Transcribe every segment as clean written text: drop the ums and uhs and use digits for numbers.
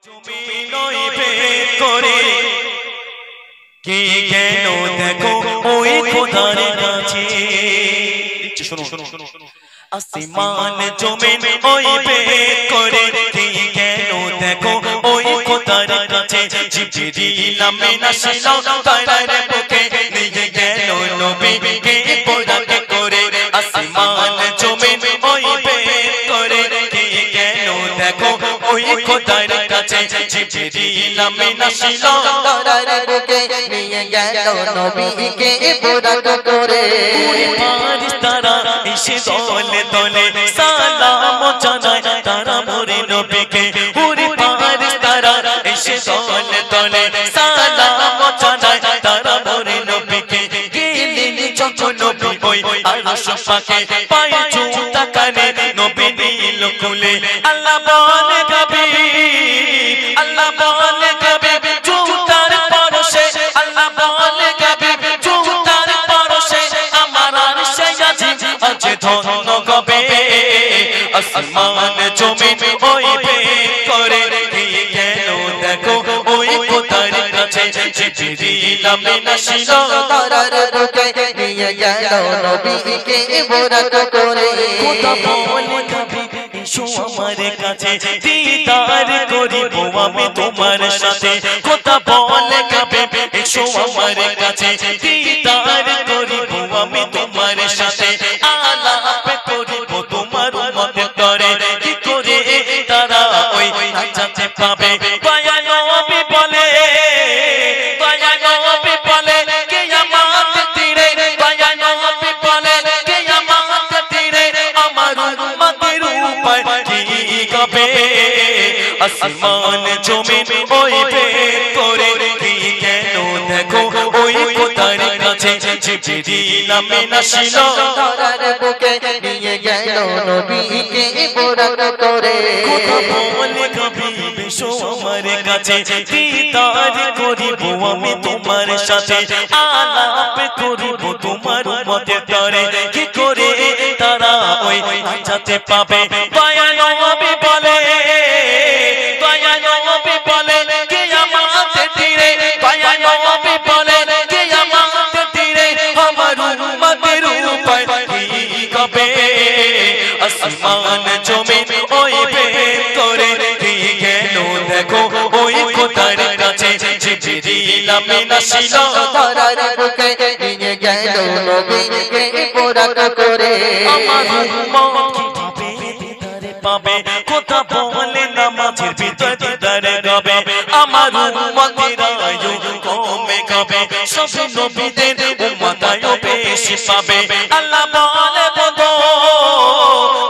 তুমি নইবে করে কে কেন দেখো ওই খোদার কাছে শুনো আসমান জমিন ওইবে করে কে কেন দেখো ওই খোদার কাছে জিবরিল আমিন আসলো তার বুকে নিয়ে গেল নবীকে পোড়াকে করে আসমান জমিন ওইবে করে কে কেন দেখো ওই খোদার কাছে জিবরিল আমিন আসলো তার বুকে নিয়ে গেল নবীকে পোড়াকে করে ফারিস্তারা এসে দলে দলে সালাম জানায় তারা মোরে নবীকে পুরি ফারিস্তারা এসে দলে দলে সালাম জানায় তারা মোরে নবীকে গেলেন যখন নবী ওই আরশ পাকে পায়ে জুতা কানে নবী নীল কুলে আল্লাহ বলে কবি আল্লাহ বলে কবি জুতার পরশে আল্লাহ বলে কবি জুতার পরশে আমার আরশে আজিম আজ ধন্য কবে আসমান জমিন ওইবে করে কেন দেখো ওই খোদার কাছে জিবরিল আমিন আসলো তার বুকে নিয়ে গেল নবীকে বোরাক করে খোদা বলে কবি এসো আমার কাছে দিদার করিব আমি তোমার সাথে খোদা বলে কবি এসো আমার কাছে দিদার করিব আমি তোমার সাথে আলাপ করিব তোমার উম্মতের তরে কি করে তারা ওই নাজাতে পাবে দয়া নবী বলে দয়া নবী বলে কিয়ামত তীরে দয়া নবী বলে কিয়ামত তীরে আমার উম্মতের উপায় কি হবে আসমান জমিন ওইবে করে কি কেন দেখো ওই খোদার কাছে জিবরিল আমিন আসলো তার বুকে নিয়ে গেল নবীকে বোরাক করে খোদা বলে কবি এসো আমার কাছে দিদার করিব আমি তোমার সাথে আলাপ করিব তোমার উম্মতের তরে কি করে তারা ওই নাজাতে পাবে দয়া নবী বলে দয়া নবী বলে কিয়ামত তীরে দয়া নবী বলে কিয়ামত তীরে আমার উম্মতের উপায় কি হবে আসমান জমিন ওইবে করে কি কেন দেখো ওই খোদার কাছে জিবরিল আমিন আসলো তার বুকে নিয়ে গেল নবীকে বোরাক করে আমার উম্মত কিভাবে দিদারে পাবে কথা বলে নামাজের ভিতর দিদারে গাবে আমার উম্মতেরা কমে গাবে সব নবীদের উম্মত আয়ো বেশি পাবে আল্লাহ বলে বন্ধু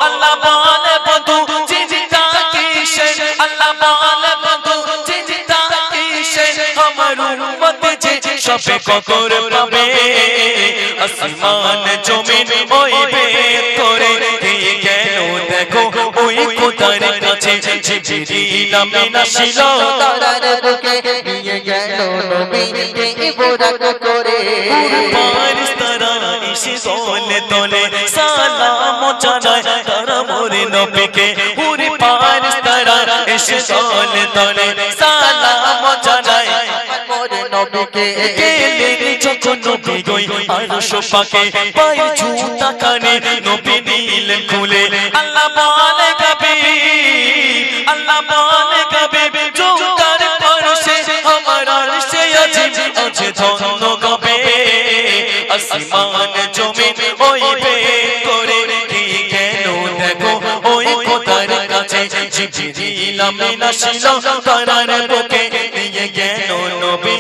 আল্লাহ বলে বন্ধু জিজিতা কিসে আল্লাহ বলে বন্ধু জিজিতা কিসে আমার উম্মত যে সবে কদর পাবে আসমান জমিন ওইবে করে কেন দেখো ওই খোদার কাছে জিবরিল আমিন আসলো তার বুকে নিয়ে গেল নবীকে বোরাক করে ফারিস্তারা এসে দলে দলে সালাম জানায় তারা মোরে নবীকে পুরি ফারিস্তারা এসে দলে দলে সালাম জানায় মোরে নবীকে গেলেন যখন নবী ওই আরশ পাকে পায়ে জুতা কানে নবী নীল খুলে আল্লাহ বলে কবি আল্লাহ বলে কবি জুতার পরশে আমার আরশে আজিম আজ ধন্য কবে আসমান জমিন ওইবে করে কি কেন দেখো ওই খোদার কাছে জিবরিল আমিন আসলো তার বুকে নিয়ে গেল নবী